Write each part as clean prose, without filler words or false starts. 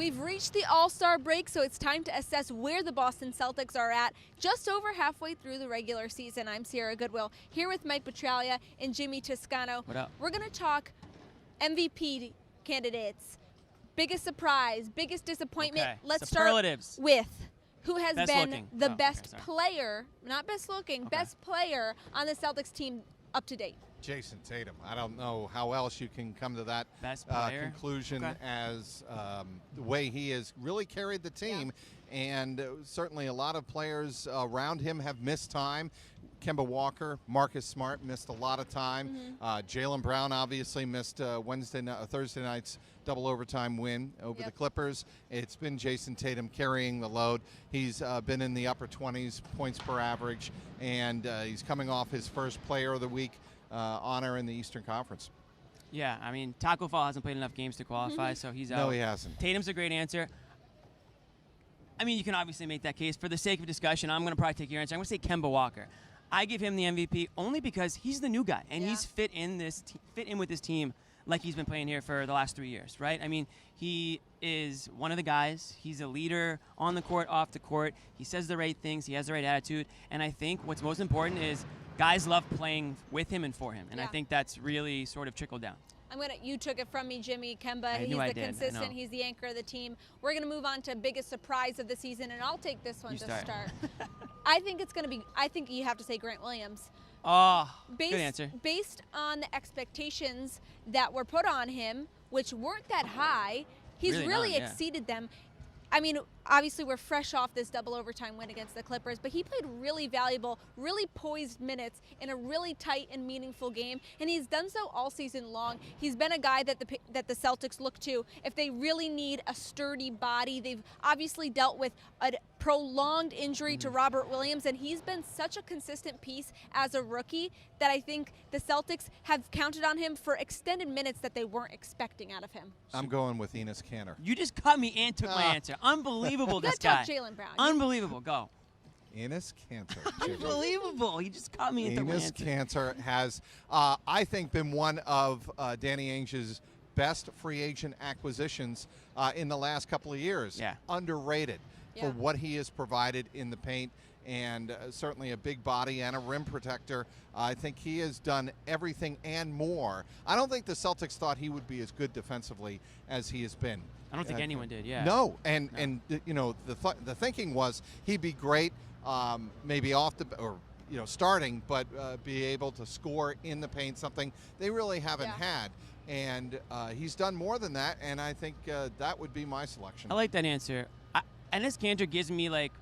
We've reached the All-Star break, so it's time to assess where the Boston Celtics are at just over halfway through the regular season. I'm Sierra Goodwill, here with Mike Petraglia and Jimmy Toscano. What up? We're going to talk MVP candidates, biggest surprise, biggest disappointment. Okay. Let's Superlatives. start with who has Best been looking. the Oh, best okay, player, not best looking, best player on the Celtics team up to date. Jason Tatum. I don't know how else you can come to that Best player. conclusion Okay. as the way he has really carried the team. Yeah. And certainly a lot of players around him have missed time. Kemba Walker, Marcus Smart missed a lot of time. Jaylen Brown obviously missed Thursday night's double overtime win over the Clippers. It's been Jason Tatum carrying the load. He's been in the upper 20s points per average, and he's coming off his first Player of the Week honor in the Eastern Conference. Yeah, I mean, Taco Fall hasn't played enough games to qualify, so he's out. No, he hasn't. Tatum's a great answer. I mean, you can obviously make that case. For the sake of discussion, I'm going to probably take your answer. I'm going to say Kemba Walker. I give him the MVP only because he's the new guy, and he's fit in with this team like he's been playing here for the last 3 years, right? I mean, he is one of the guys. He's a leader on the court, off the court. He says the right things. He has the right attitude. And I think what's most important is guys love playing with him and for him, and I think that's really sort of trickled down. You took it from me, Jimmy. Kemba, he's the consistent, he's the anchor of the team. We're going to move on to biggest surprise of the season, and I'll take this one to start. I think you have to say Grant Williams. Oh, good answer. Based on the expectations that were put on him, which weren't that high, he's really exceeded them. I mean, obviously we're fresh off this double overtime win against the Clippers, but he played really valuable, really poised minutes in a really tight and meaningful game, and he's done so all season long. He's been a guy that the Celtics look to if they really need a sturdy body. They've obviously dealt with a prolonged injury to Robert Williams, and he's been such a consistent piece as a rookie that I think the Celtics have counted on him for extended minutes that they weren't expecting out of him. I'm going with Enes Kanter. You just cut me and took my answer. Unbelievable, this guy. Jaylen Brown. Unbelievable. Go. Enes Kanter. Unbelievable. He just cut me and took my answer. Enes Kanter has, I think, been one of Danny Ainge's best free agent acquisitions in the last couple of years. Yeah. Underrated for what he has provided in the paint, and certainly a big body and a rim protector. I think he has done everything and more. I don't think the Celtics thought he would be as good defensively as he has been. I don't think anyone did, No, and you know, the thinking was he'd be great, maybe off the or starting, but be able to score in the paint, something they really haven't had. And he's done more than that, and I think that would be my selection. I like that answer. Enes Kanter gives me like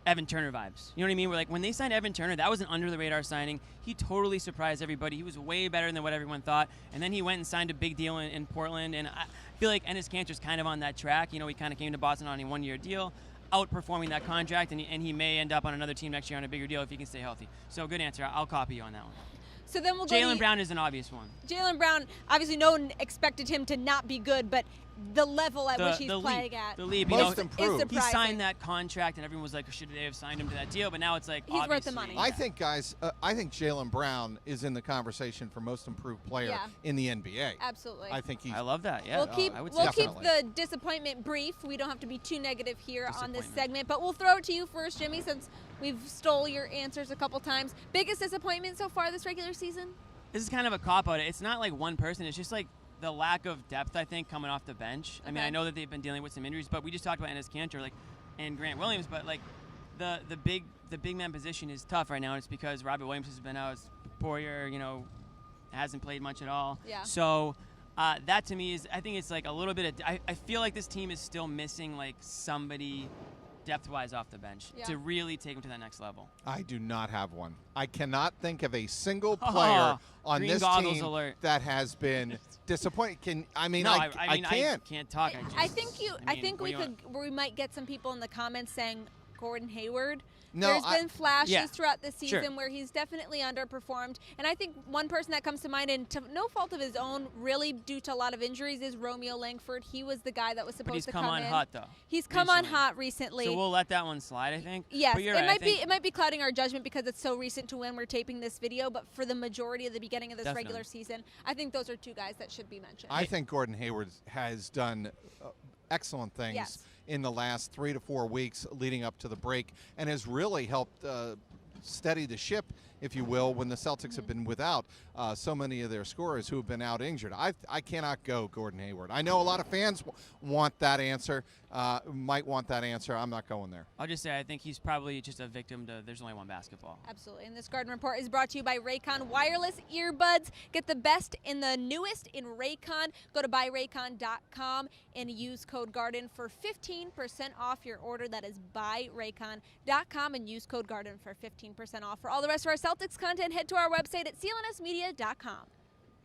Evan Turner vibes. You know what I mean? We're like, when they signed Evan Turner, that was an under-the-radar signing. He totally surprised everybody. He was way better than what everyone thought. And then he went and signed a big deal in Portland. And I feel like Enes Kanter's kind of on that track. You know, he kind of came to Boston on a one-year deal, outperforming that contract, and he may end up on another team next year on a bigger deal if he can stay healthy. So good answer. I'll copy you on that one. So then we'll go Jaylen Brown is an obvious one. Jaylen Brown, obviously no one expected him to not be good, but the level at which he's playing at Most improved. He signed that contract, and everyone was like, should they have signed him to that deal? But now it's like, he's worth the money. I think, guys, I think Jaylen Brown is in the conversation for most improved player in the NBA. Absolutely. I think he's. I love that. Yeah. We'll keep definitely. the disappointment brief. We don't have to be too negative here on this segment, but we'll throw it to you first, Jimmy, since we've stole your answers a couple times. Biggest disappointment so far this regular season? This is kind of a cop-out. It's not like one person. It's just like the lack of depth, I think, coming off the bench. I mean, I know that they've been dealing with some injuries, but we just talked about Enes Kanter and Grant Williams, but like the big man position is tough right now. It's because Robert Williams has been out. Poirier, hasn't played much at all. Yeah. So that to me is, I think it's like a little bit of, I feel like this team is still missing like somebody depth-wise off the bench to really take them to that next level. I do not have one. I cannot think of a single player on this team that has been disappointed. I can't. Can't talk. I think we might get some people in the comments saying Gordon Hayward. No, There's been flashes throughout the season Sure. where he's definitely underperformed. And I think one person that comes to mind, and to no fault of his own, really due to a lot of injuries, is Romeo Langford. He was the guy that was supposed to come in. But he's come on hot, though. He's come on hot recently. So we'll let that one slide, I think. Yes, but you're right, it might be clouding our judgment because it's so recent to when we're taping this video, but for the majority of the beginning of this regular season, I think those are two guys that should be mentioned. I think Gordon Hayward has done excellent things Yes. in the last 3 to 4 weeks leading up to the break, and has really helped steady the ship, if you will, when the Celtics have been without so many of their scorers who have been out injured. I cannot go Gordon Hayward. I know a lot of fans want that answer, might want that answer. I'm not going there. I'll just say I think he's probably just a victim to there's only one basketball. Absolutely. And this Garden Report is brought to you by Raycon Wireless Earbuds. Get the best in the newest in Raycon. Go to buyraycon.com and use code GARDEN for 15% off your order. That is buyraycon.com and use code GARDEN for 15% off. For all the rest of our Celtics content, head to our website at clnsmedia.com.